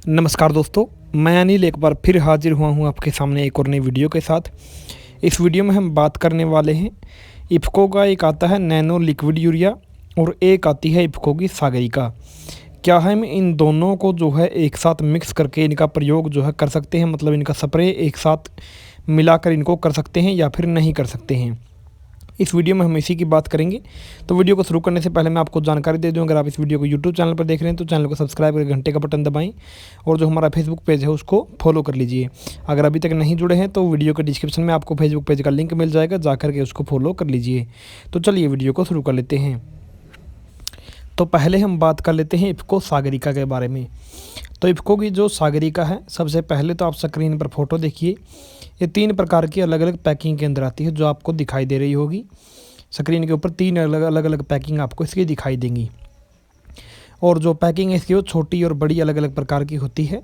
नमस्कार दोस्तों, मैं अनिल एक बार फिर हाजिर हुआ हूँ आपके सामने एक और नई वीडियो के साथ। इस वीडियो में हम बात करने वाले हैं इफ़को का। एक आता है नैनो लिक्विड यूरिया और एक आती है इफ़को की सागरिका। क्या हम इन दोनों को जो है एक साथ मिक्स करके इनका प्रयोग जो है कर सकते हैं, मतलब इनका स्प्रे एक साथ मिलाकर इनको कर सकते हैं या फिर नहीं कर सकते हैं। इस वीडियो में हम इसी की बात करेंगे। तो वीडियो को शुरू करने से पहले मैं आपको जानकारी दे दूं, अगर आप इस वीडियो को यूट्यूब चैनल पर देख रहे हैं तो चैनल को सब्सक्राइब करके घंटे का बटन दबाएं और जो हमारा फेसबुक पेज है उसको फॉलो कर लीजिए। अगर अभी तक नहीं जुड़े हैं तो वीडियो के डिस्क्रिप्शन में आपको फेसबुक पेज का लिंक मिल जाएगा, जाकर के उसको फॉलो कर लीजिए। तो चलिए वीडियो को शुरू कर लेते हैं। तो पहले हम बात कर लेते हैं इफ़को सागरिका के बारे में। तो इफ़को की जो सागरिका है, सबसे पहले तो आप स्क्रीन पर फोटो देखिए। ये 3 प्रकार की अलग अलग पैकिंग के अंदर आती है, जो आपको दिखाई दे रही होगी स्क्रीन के ऊपर। 3 अलग अलग पैकिंग आपको इसकी दिखाई देंगी और जो पैकिंग है इसकी वो छोटी और बड़ी अलग अलग प्रकार की होती है।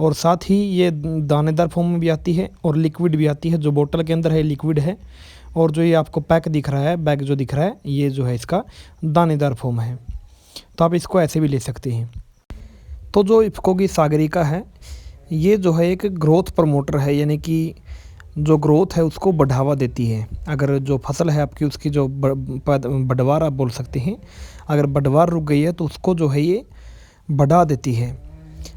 और साथ ही ये दानेदार फॉर्म में भी आती है और लिक्विड भी आती है। जो बोतल के अंदर है लिक्विड है और जो ये आपको पैक दिख रहा है, बैग जो दिख रहा है, ये जो है इसका दानेदार फॉर्म है। तो आप इसको ऐसे भी ले सकते हैं। तो जो इफ़को की सागरिका है, ये जो है एक ग्रोथ प्रमोटर है, यानी कि जो ग्रोथ है उसको बढ़ावा देती है। अगर जो फसल है आपकी उसकी जो बढ़वार आप बोल सकते हैं, अगर बढ़वार रुक गई है तो उसको जो है ये बढ़ा देती है,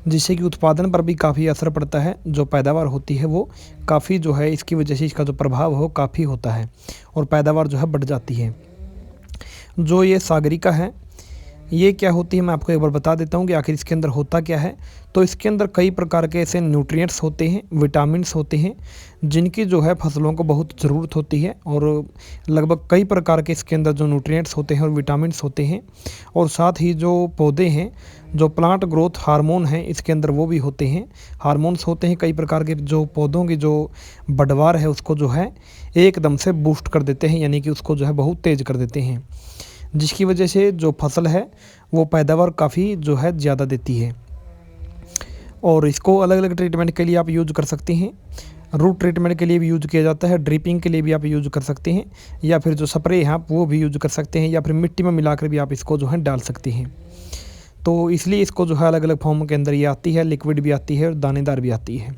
जिससे कि उत्पादन पर भी काफ़ी असर पड़ता है। जो पैदावार होती है वो काफ़ी जो है इसकी वजह से इसका जो प्रभाव हो काफ़ी होता है और पैदावार जो है बढ़ जाती है। जो ये सागरिका है ये क्या होती है, मैं आपको एक बार बता देता हूँ कि आखिर इसके अंदर होता क्या है। तो इसके अंदर कई प्रकार के ऐसे न्यूट्रिएंट्स होते हैं, विटामिन्स होते हैं, जिनकी जो है फसलों को बहुत ज़रूरत होती है। और लगभग कई प्रकार के इसके अंदर जो न्यूट्रिएंट्स होते हैं और विटामिन्स होते हैं। और साथ ही जो पौधे हैं, जो प्लांट ग्रोथ हार्मोन हैं इसके अंदर वो भी होते हैं। हार्मोन्स होते हैं कई प्रकार के, जो पौधों की जो बढ़वार है उसको जो है एकदम से बूस्ट कर देते हैं, यानी कि उसको जो है बहुत तेज़ कर देते हैं, जिसकी वजह से जो फसल है वो पैदावार काफ़ी जो है ज़्यादा देती है। और इसको अलग अलग ट्रीटमेंट के लिए आप यूज कर सकते हैं। रूट ट्रीटमेंट के लिए भी यूज किया जाता है, ड्रिपिंग के लिए भी आप यूज कर सकते हैं, या फिर जो स्प्रे है आप वो भी यूज कर सकते हैं, या फिर मिट्टी में मिलाकर भी आप इसको जो है डाल सकते हैं। तो इसलिए इसको जो है अलग अलग फॉर्म के अंदर ये आती है, लिक्विड भी आती है और दानेदार भी आती है।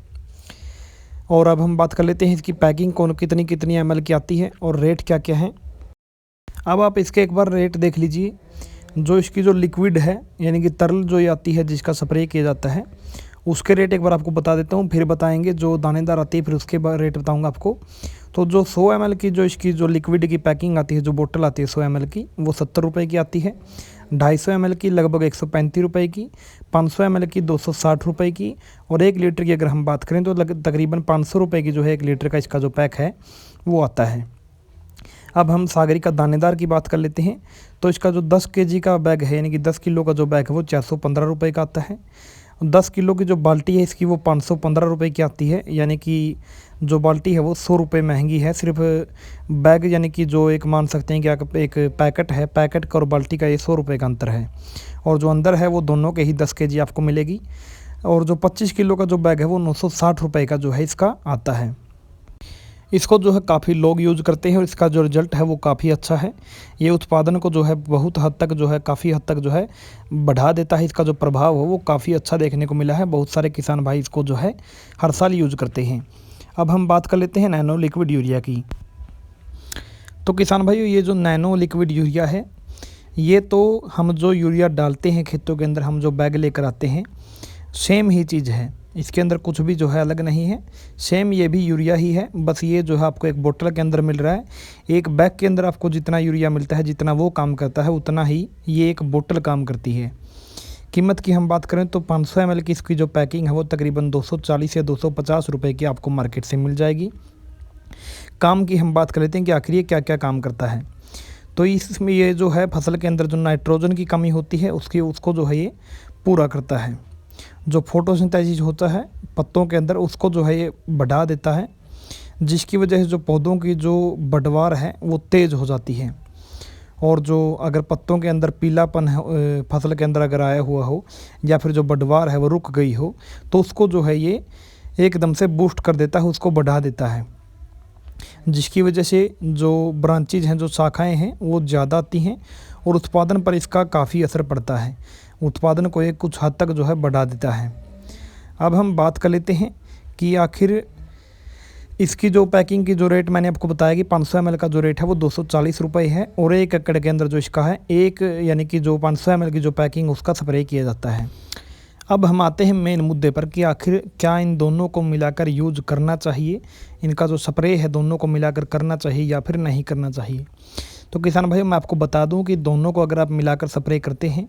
और अब हम बात कर लेते हैं इसकी पैकिंग कौन कितनी कितनी ml की आती है और रेट क्या क्या है। अब आप इसके एक बार रेट देख लीजिए। जो इसकी जो लिक्विड है, यानी कि तरल जो ये आती है जिसका स्प्रे किया जाता है, उसके रेट एक बार आपको बता देता हूँ, फिर बताएंगे जो दानेदार आती है फिर उसके बाद रेट बताऊँगा आपको। तो जो 100 ml की जो इसकी जो लिक्विड की पैकिंग आती है, जो बोतल आती है 100 ml की, वो 70 रुपये की आती है। 250 ml की लगभग 135 रुपये की, 500 ml की 260 रुपये की, और 1 लीटर की अगर हम बात करें तो तकरीबन 500 रुपये की जो है 1 लीटर का इसका जो पैक है वो आता है। अब हम सागरिका दानेदार की बात कर लेते हैं। तो इसका जो 10 केजी का बैग है, यानी कि 10 किलो का जो बैग है वो 415 रुपये का आता है। 10 किलो की जो बाल्टी है इसकी वो 515 रुपये की आती है, यानी कि जो बाल्टी है वो 100 रुपये महंगी है। सिर्फ बैग यानी कि जो एक मान सकते हैं कि एक पैकेट है, पैकेट का और बाल्टी का ये 100 रुपये का अंतर है। और जो अंदर है वो दोनों के ही 10 केजी आपको मिलेगी। और जो 25 किलो का जो बैग है वो 960 रुपये का जो है इसका आता है। इसको जो है काफ़ी लोग यूज़ करते हैं और इसका जो रिज़ल्ट है वो काफ़ी अच्छा है। ये उत्पादन को जो है बहुत हद तक जो है काफ़ी हद तक जो है बढ़ा देता है। इसका जो प्रभाव हो वो काफ़ी अच्छा देखने को मिला है। बहुत सारे किसान भाई इसको जो है हर साल यूज़ करते हैं। अब हम बात कर लेते हैं नैनो लिक्विड यूरिया की। तो किसान भाइयों, ये जो नैनो लिक्विड यूरिया है, ये तो हम जो यूरिया डालते हैं खेतों के अंदर, हम जो बैग लेकर आते हैं, सेम ही चीज़ है। इसके अंदर कुछ भी जो है अलग नहीं है, सेम ये भी यूरिया ही है। बस ये जो है आपको एक बोतल के अंदर मिल रहा है। एक बैग के अंदर आपको जितना यूरिया मिलता है, जितना वो काम करता है, उतना ही ये एक बोतल काम करती है। कीमत की हम बात करें तो 500 ml की इसकी जो पैकिंग है वो तकरीबन 240 या 250 रुपये की आपको मार्केट से मिल जाएगी। काम की हम बात कर लेते हैं कि आखिर ये क्या क्या काम करता है। तो इसमें ये जो है फसल के अंदर जो नाइट्रोजन की कमी होती है उसको जो है ये पूरा करता है। जो फोटोसिंथेसिस होता है पत्तों के अंदर, उसको जो है ये बढ़ा देता है, जिसकी वजह से जो पौधों की जो बढ़वार है वो तेज़ हो जाती है। और जो अगर पत्तों के अंदर पीलापन है फसल के अंदर अगर आया हुआ हो, या फिर जो बढ़वार है वो रुक गई हो, तो उसको जो है ये एकदम से बूस्ट कर देता है, उसको बढ़ा देता है, जिसकी वजह से जो ब्रांचेज हैं, जो शाखाएँ हैं वो ज़्यादा आती हैं और उत्पादन पर इसका काफ़ी असर पड़ता है। उत्पादन को एक कुछ हद तक जो है बढ़ा देता है। अब हम बात कर लेते हैं कि आखिर इसकी जो पैकिंग की जो रेट मैंने आपको बताया कि 500 ml का जो रेट है वो 240 रुपये है, और 1 एकड़ के अंदर जो इसका है एक यानी कि जो 500 ml की जो पैकिंग उसका स्प्रे किया जाता है। अब हम आते हैं मेन मुद्दे पर कि आखिर क्या इन दोनों को मिलाकर यूज करना चाहिए, इनका जो स्प्रे है दोनों को मिलाकर करना चाहिए या फिर नहीं करना चाहिए। तो किसान भाई मैं आपको बता दूं कि दोनों को अगर आप मिलाकर स्प्रे करते हैं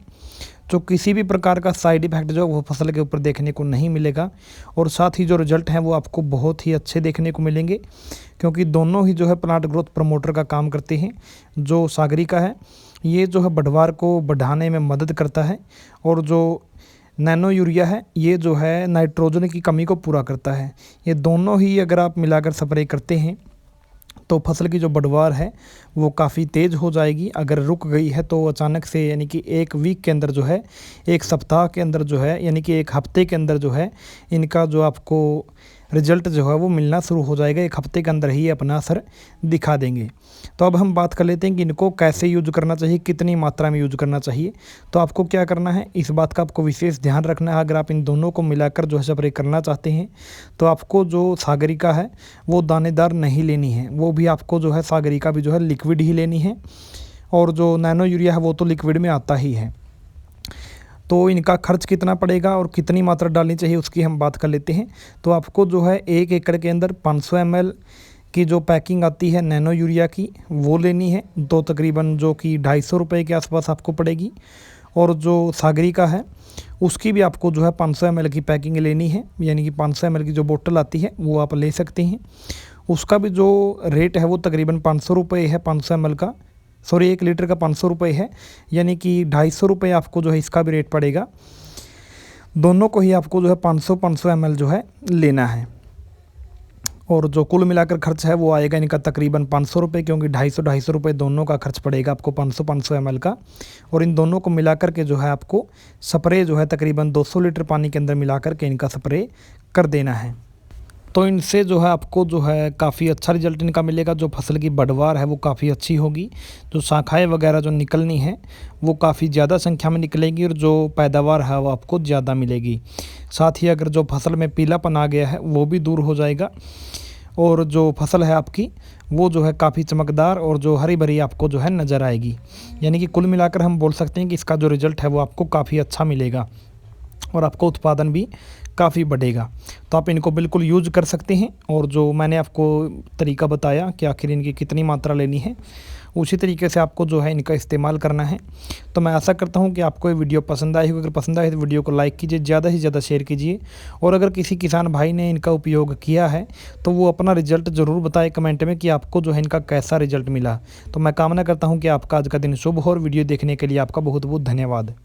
तो किसी भी प्रकार का साइड इफ़ेक्ट जो वो फसल के ऊपर देखने को नहीं मिलेगा, और साथ ही जो रिज़ल्ट हैं वो आपको बहुत ही अच्छे देखने को मिलेंगे, क्योंकि दोनों ही जो है प्लांट ग्रोथ प्रमोटर का काम करते हैं। जो सागरिका है ये जो है बढ़वार को बढ़ाने में मदद करता है, और जो नैनो यूरिया है ये जो है नाइट्रोजन की कमी को पूरा करता है। ये दोनों ही अगर आप मिलाकर स्प्रे करते हैं तो फसल की जो बढ़वार है वो काफ़ी तेज़ हो जाएगी। अगर रुक गई है तो अचानक से यानी कि 1 वीक के अंदर जो है, 1 सप्ताह के अंदर जो है, यानी कि 1 हफ्ते के अंदर जो है इनका जो आपको रिज़ल्ट जो है वो मिलना शुरू हो जाएगा। 1 हफ्ते के अंदर ही अपना असर दिखा देंगे। तो अब हम बात कर लेते हैं कि इनको कैसे यूज करना चाहिए, कितनी मात्रा में यूज करना चाहिए। तो आपको क्या करना है, इस बात का आपको विशेष ध्यान रखना है। अगर आप इन दोनों को मिलाकर जो है स्प्रे करना चाहते हैं तो आपको जो सागरिका है वो दानेदार नहीं लेनी है, वो भी आपको जो है सागरिका भी जो है लिक्विड ही लेनी है, और जो नैनो यूरिया है वो तो लिक्विड में आता ही है। तो इनका खर्च कितना पड़ेगा और कितनी मात्रा डालनी चाहिए उसकी हम बात कर लेते हैं। तो आपको जो है 1 एकड़ के अंदर 500 ml की जो पैकिंग आती है नैनो यूरिया की वो लेनी है, तो तकरीबन जो कि 250 रुपये के आसपास आपको पड़ेगी। और जो सागरिका है उसकी भी आपको जो है 500 ml की पैकिंग लेनी है, यानी कि 500 ml की जो बोतल आती है वो आप ले सकते हैं। उसका भी जो रेट है वो तकरीबन 500 रुपये है, 500 ml का, सॉरी 1 लीटर का 500 रुपये है, यानी कि 250 रुपये आपको जो है इसका भी रेट पड़ेगा। दोनों को ही आपको जो है 500 ml जो है लेना है, और जो कुल मिलाकर खर्च है वो आएगा इनका तकरीबन 500 रुपये, क्योंकि 250 रुपये दोनों का खर्च पड़ेगा आपको 500 ml का। और इन दोनों को मिलाकर के जो है आपको स्प्रे जो है तकरीबन 200 लीटर पानी के अंदर मिलाकर के इनका स्प्रे कर देना है। तो इनसे जो है आपको जो है काफ़ी अच्छा रिजल्ट इनका मिलेगा। जो फसल की बढ़वार है वो काफ़ी अच्छी होगी, जो शाखाएँ वगैरह जो निकलनी है वो काफ़ी ज़्यादा संख्या में निकलेंगी, और जो पैदावार है वो आपको ज़्यादा मिलेगी। साथ ही अगर जो फसल में पीलापन आ गया है वो भी दूर हो जाएगा, और जो फसल है आपकी वो जो है काफ़ी चमकदार और जो हरी भरी आपको जो है नज़र आएगी। यानी कि कुल मिलाकर हम बोल सकते हैं कि इसका जो रिज़ल्ट है वो आपको काफ़ी अच्छा मिलेगा, और आपको उत्पादन भी काफ़ी बढ़ेगा। तो आप इनको बिल्कुल यूज़ कर सकते हैं, और जो मैंने आपको तरीका बताया कि आखिर इनकी कितनी मात्रा लेनी है उसी तरीके से आपको जो है इनका इस्तेमाल करना है। तो मैं आशा करता हूं कि आपको ये वीडियो पसंद आई हो। अगर पसंद आए तो वीडियो को लाइक कीजिए, ज़्यादा से ज़्यादा शेयर कीजिए, और अगर किसी किसान भाई ने इनका उपयोग किया है तो वो अपना रिज़ल्ट ज़रूर बताए कमेंट में कि आपको जो है इनका कैसा रिज़ल्ट मिला। तो मैं कामना करता हूँ कि आपका आज का दिन शुभ हो, और वीडियो देखने के लिए आपका बहुत बहुत धन्यवाद।